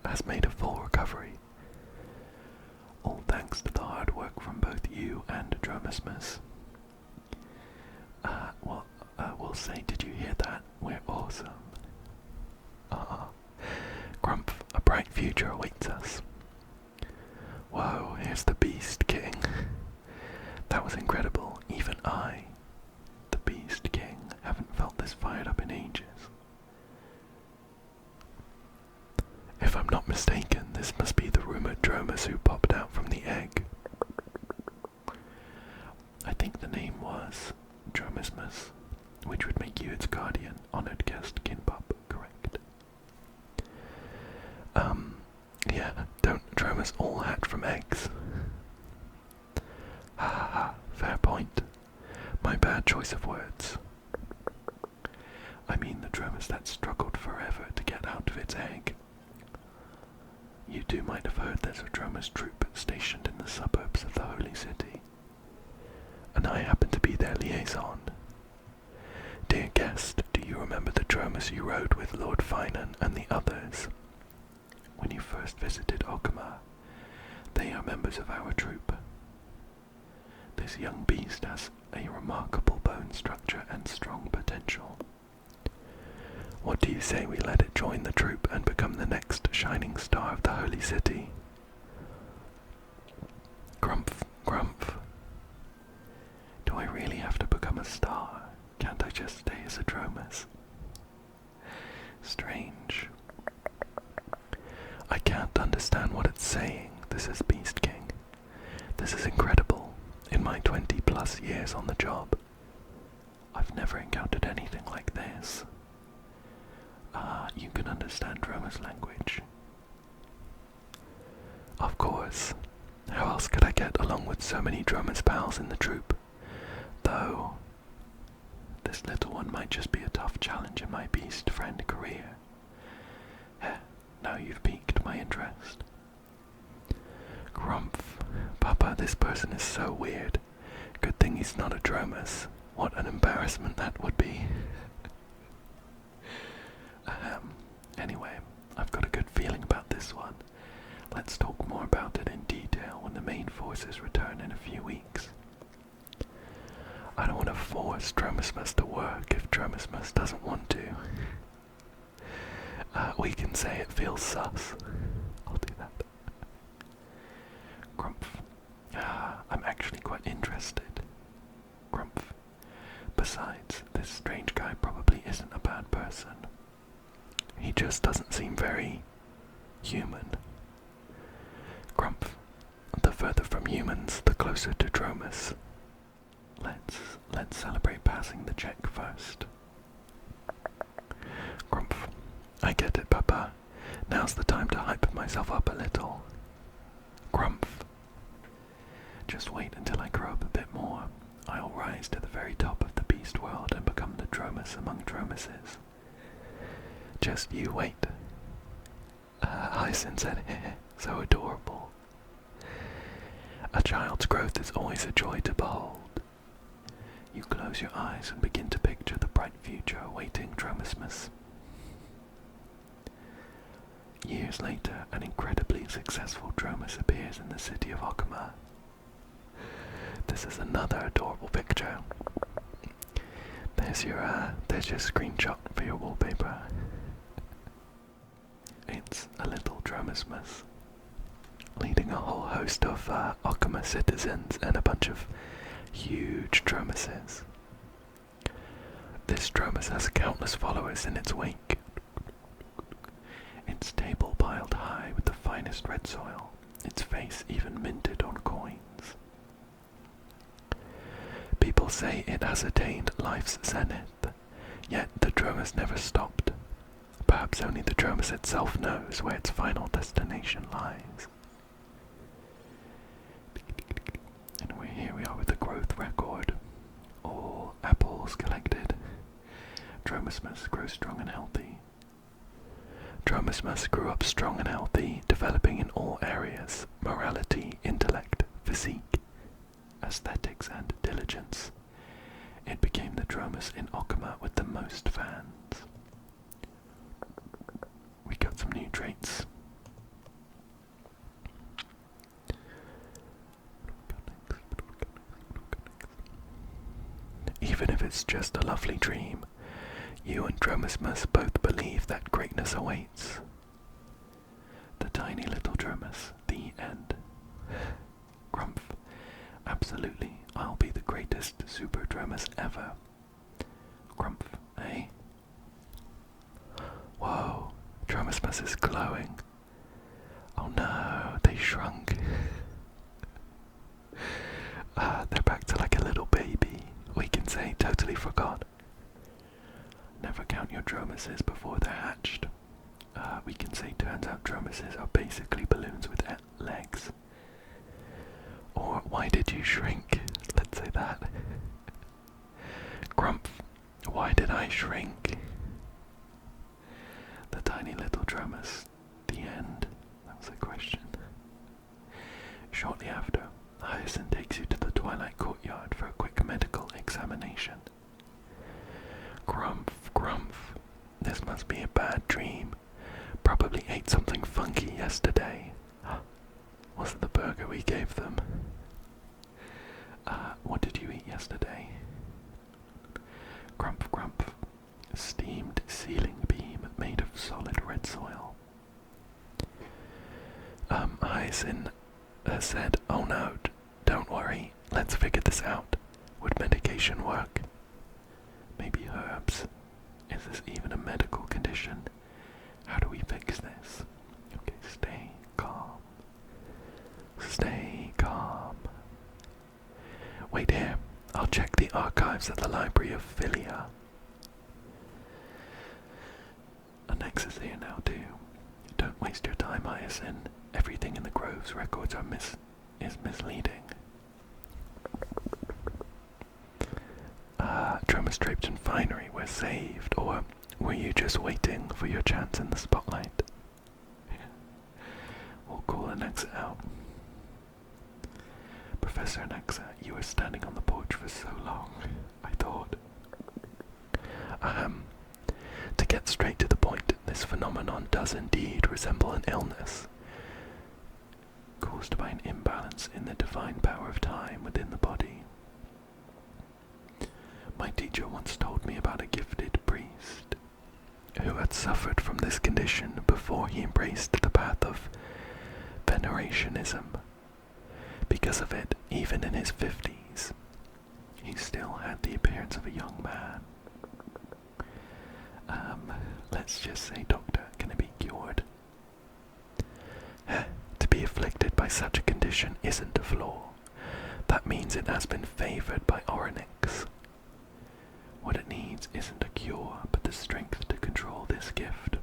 has made a full recovery. All thanks to the hard work from both you and Dromasmus. We'll say, did you hear that? We're awesome. Grumph, a bright future awaits us." Whoa, there's the Beast King. That was incredible. Even I, the Beast King, haven't felt this fired up in ages. If I'm not mistaken, this must be the rumoured Dromas who popped out from the egg. I think the name was Dromasmus, which would make you its guardian, honoured guest, kinpup, correct? Yeah, don't Dromas all hatch from eggs? Ha ha ha, fair point. My bad choice of words. I mean the Dromas that struggled forever to get out of its egg. You too might have heard there's a Dromas troop stationed in the suburbs of the Holy City, and I happen to be their liaison. Dear guest, do you remember the Dromas you rode with Lord Finan and the others when you first visited Okama? They are members of our troop. This young beast has a remarkable bone structure and strong potential. What do you say we let it join the troop and become the next shining star of the Holy City? Grumph, grumph. Do I really have to become a star? Can't I just stay as a Dromas? Strange. I can't understand what it's saying. This is Beast King. This is incredible. In my 20+ years on the job, I've never encountered anything like this. You can understand Dromas language. Of course. How else could I get along with so many Dromas pals in the troop? Though, this little one might just be a tough challenge in my beast friend career. Now you've piqued my interest. Grumph. Papa, this person is so weird. Good thing he's not a Dromas. What an embarrassment that would be. Anyway, I've got a good feeling about this one. Let's talk more about it in detail when the main forces return in a few weeks. I don't want to force Dromasmus to work if Dromasmus doesn't want to. We can say it feels sus. I'll do that. Grumph. I'm actually quite interested. Grumph. Besides, this strange guy probably isn't a bad person. He just doesn't seem very human. Grumph. The further from humans, the closer to Dromas. Let's celebrate passing the check first. Grumph. I get it, Papa. Now's the time to hype myself up a little. Grumph. Just wait until I grow up a bit more. I'll rise to the very top of the beast world and become the Dromas among Dromases. Just you wait. Hyacin said, so adorable. A child's growth is always a joy to behold. You close your eyes and begin to picture the bright future awaiting Dromasmus. Years later, an incredibly successful Dromas appears in the city of Okama. This is another adorable picture. There's your screenshot for your wallpaper. It's a little Dromasmus, leading a whole host of Okama citizens and a bunch of huge Dromases. This Dromas has countless followers in its wake. Its table piled high with the finest red soil, its face even minted on coins. People say it has attained life's zenith, yet the Dromas never stopped. Perhaps only the Dromas itself knows where its final destination lies. And here we are with the growth record. All apples collected. Dromasmus grows strong and healthy. Dromasmus grew up strong and healthy, developing in all areas: morality, intellect, physique, aesthetics, and diligence. It became the Dromas in Okama with the most fans. We got some new traits. Even if it's just a lovely dream, you and Dromasmus both believe that greatness awaits. The tiny little Dromas, the end. Absolutely, I'll be the greatest super Dromas ever. Grumph, eh? Whoa, Dromasmus is glowing. Oh no, they shrunk. They're back to like a little baby. We can say totally forgot. Never count your Dromases before they're hatched. We can say turns out Dromases are basically balloons with legs. Or why did you shrink? Let's say that. Grumph, why did I shrink? The tiny little Dromas. The end. That was a question. Shortly after, Hyacinth takes you to the Twilight Courtyard for a quick medical examination. Grumph, Grumph, this must be a bad dream. Probably ate something funky yesterday. Was it the burger we gave them? What did you eat yesterday? Grumph, Grumph, steamed ceiling beam made of solid red soil. Hyacinth said, oh no, don't worry, let's figure this out. Would medication work? Maybe herbs? Is this even a medical condition? How do we fix this? Okay, stay calm. Stay calm. Wait here, I'll check the archives at the Library of Philia. Annex is here now too. Don't waste your time, Hyacinth. Everything in the Grove's records is misleading. Dromas draped in finery were saved, or were you just waiting for your chance in the spotlight? We'll call Alexa out. Professor Alexa, you were standing on the porch for so long, I thought. To get straight to the point, this phenomenon does indeed resemble an illness, caused by an imbalance in the divine power of time within the body. My teacher once told me about a gifted priest who had suffered from this condition before he embraced the path of venerationism. Because of it, even in his 50s, he still had the appearance of a young man. Let's just say, Doctor, can it be cured? To be afflicted by such a condition isn't a flaw. That means it has been favored by Orynyx. What it needs isn't a cure, but the strength to control this gift.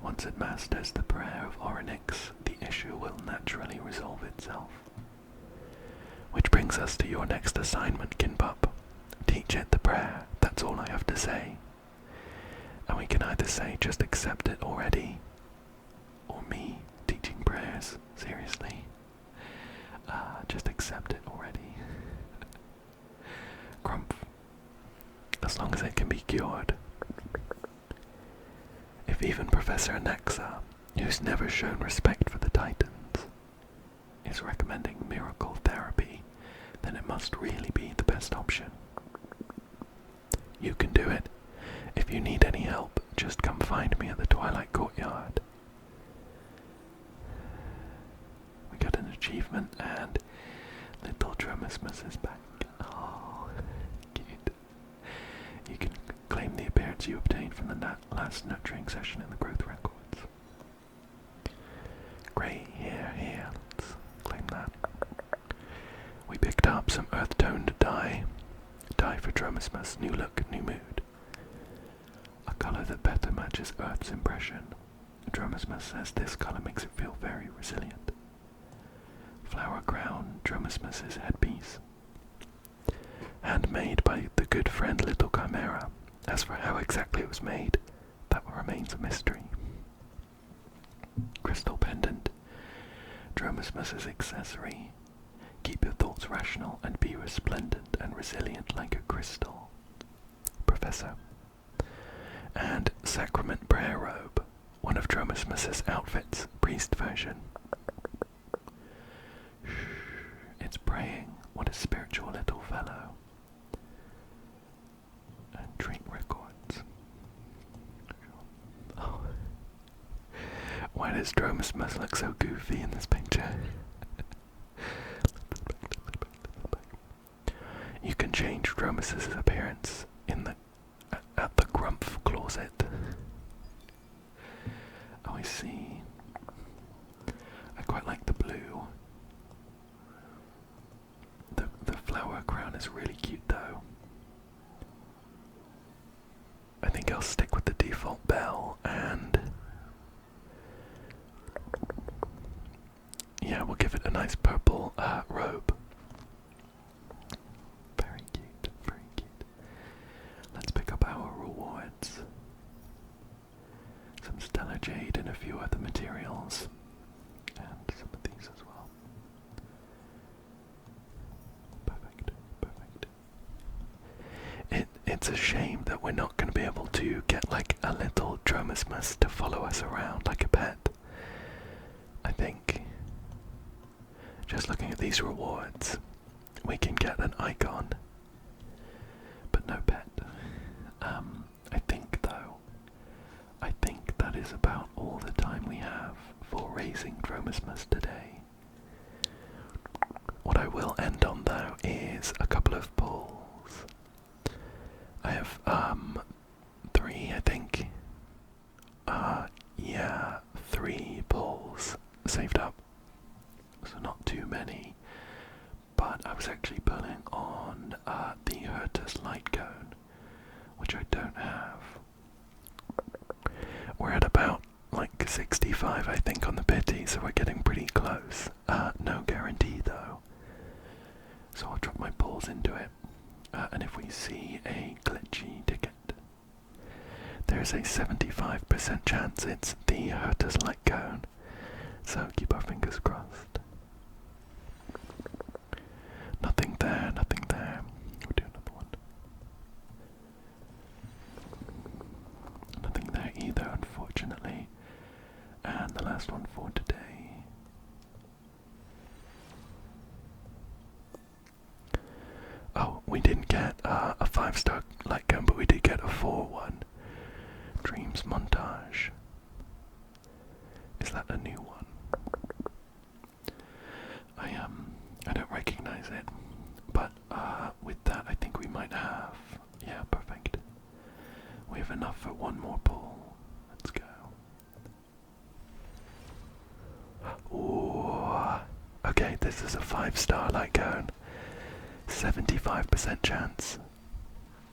Once it masters the prayer of Orynyx, the issue will naturally resolve itself. Which brings us to your next assignment, Kinpup. Teach it the prayer, that's all I have to say. And we can either say just accept it already, or me teaching prayers, seriously. Just accept it already. Grumph. As long as it can be cured. If even Professor Alexa, who's never shown respect for the Titans, is recommending miracle therapy, then it must really be the best option. You can do it. If you need any help, just come find me at the Twilight Courtyard. We got an achievement and little Dromasmus is back. Oh, cute. You can claim the appearance you obtained from the last nurturing session in the growth records. Great, here, let's claim that. We picked up some earth-toned dye. Dye for Dromasmus, new look, new mood. A colour that better matches Earth's impression. Dromasmus says this colour makes it feel very resilient. Flower crown, Dromasmus's headpiece. Handmade by the good friend Little Chimera. As for how exactly it was made, that remains a mystery. Crystal pendant, Dromasmus's accessory. Keep your thoughts rational and be resplendent and resilient like a crystal. Professor. And sacrament prayer robe, one of Dromasmus's outfits, priest version. Shh, it's praying. What a spiritual little fellow. And drink records. Oh. Why does Dromasmus look so goofy in this picture? Dromas' appearance in the at the Grumpf closet. Oh, I see. I quite like the blue. The flower crown is really cute though. I think I'll stick with the default bell and yeah, we'll give it a nice purple robe. Very cute, very cute. Let's pick up our rewards. Some stellar jade and a few other materials. And some of these as well. Perfect, perfect. It's a shame that we're not going to be able to get like a little Dromasmus to follow us around like a pet. I think just looking at these rewards, we can get an icon, but no pet. I think though, I think that is about all the time we have for raising Dromasmus today. What I will end on though is a couple of polls. I have 3, I think. Yeah, 3 polls saved up. So not too many. But I was actually pulling on the Hertus light cone, which I don't have. We're at about like 65 I think on the pity, so we're getting pretty close. No guarantee though. So I'll drop my balls into it. And if we see a glitchy ticket, there's a 75% chance it's the Hertus light cone. So keep our fingers crossed. Nothing there, nothing there. We'll do another one. Nothing there either, unfortunately. And the last one for today. Oh, we didn't get a 5-star light gun, but we did get a 4-1. Dreams montage. Is that a new one? I don't recognize it, but with that I think we might have. Yeah, perfect. We have enough for one more pull. Let's go. Ooh. Okay, this is a 5-star light cone. 75% chance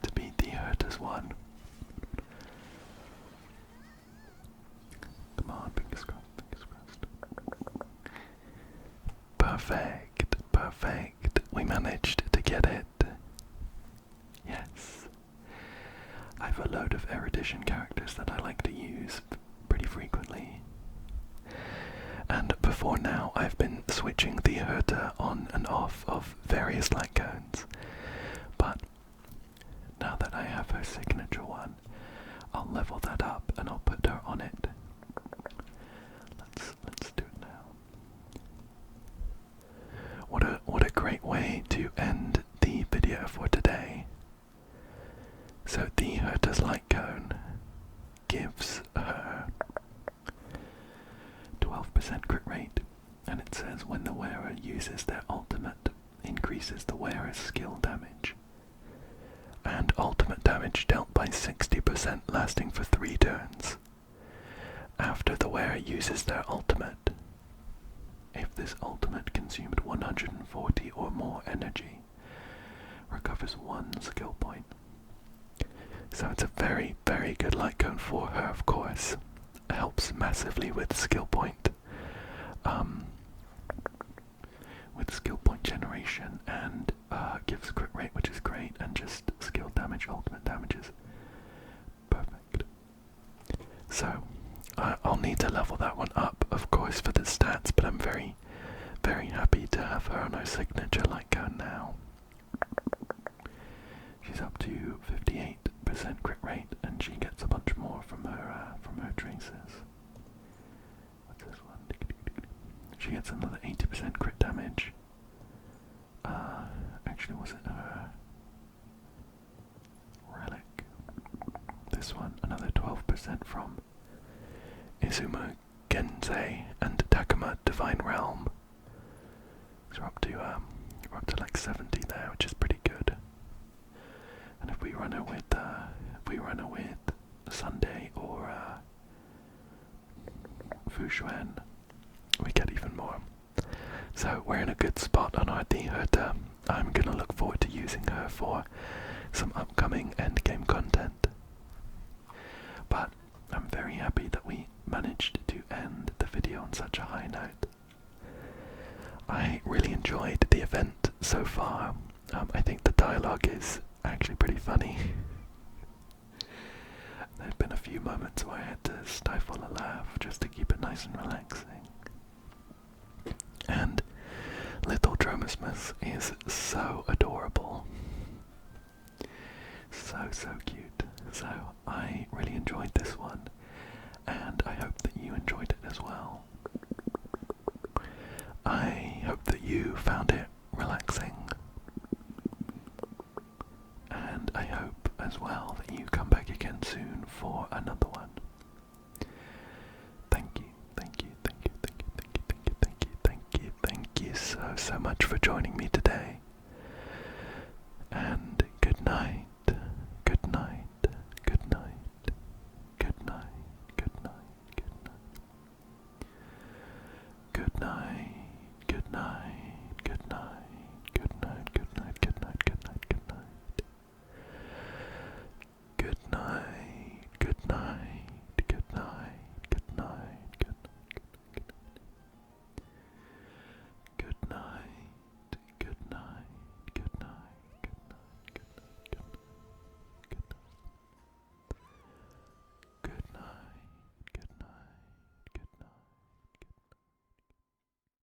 to beat the Hertus one. Come on, fingers crossed, fingers crossed. Perfect, perfect. We managed to get it. Yes. I have a load of erudition characters that I like to use pretty frequently. And before now, I've been switching the Herta on and off of various light cones. But now that I have her signature one, I'll level that up and I'll put her on it. Let's do it now. What a great way to end the video for today. So the Herta's light cone gives her 12% crit rate, and it says when the wearer uses their ultimate, increases the wearer's skill damage, and ultimate damage dealt by 60% lasting for 3 turns. After the wearer uses their ultimate, if this ultimate consumed 140 or more energy, recovers 1 skill point. So it's a very, very good light cone for her, of course. Helps massively with skill point generation, and gives crit rate, which is great, and just skill damage, ultimate damages. Perfect. So I'll need to level that one up, of course, for the stats, but I'm very, very happy to have her on her signature light cone now. She's up to 58% crit rate, and she gets a bunch more from her traces. What's this one? She gets another 80% crit damage. Actually, was it her relic? This one, another 12% from Izuma Gensei and Takuma Divine Realm. So we're up to like 70 there, which is pretty good. we run it with Sunday or Fushuan, we get even more. So we're in a good spot on our D-Hood. I'm gonna look forward to using her for some upcoming endgame content. But I'm very happy that we managed to end the video on such a high note. I really enjoyed the event so far. I think the dialogue is actually pretty funny. There have been a few moments where I had to stifle a laugh just to keep it nice and relaxing. And little Dromas is so adorable. So cute. So I really enjoyed this one, and I hope that you enjoyed it as well. I hope that you found it relaxing, and I hope as well that you come back again soon for another one. Thank you so much for joining me today, and good night.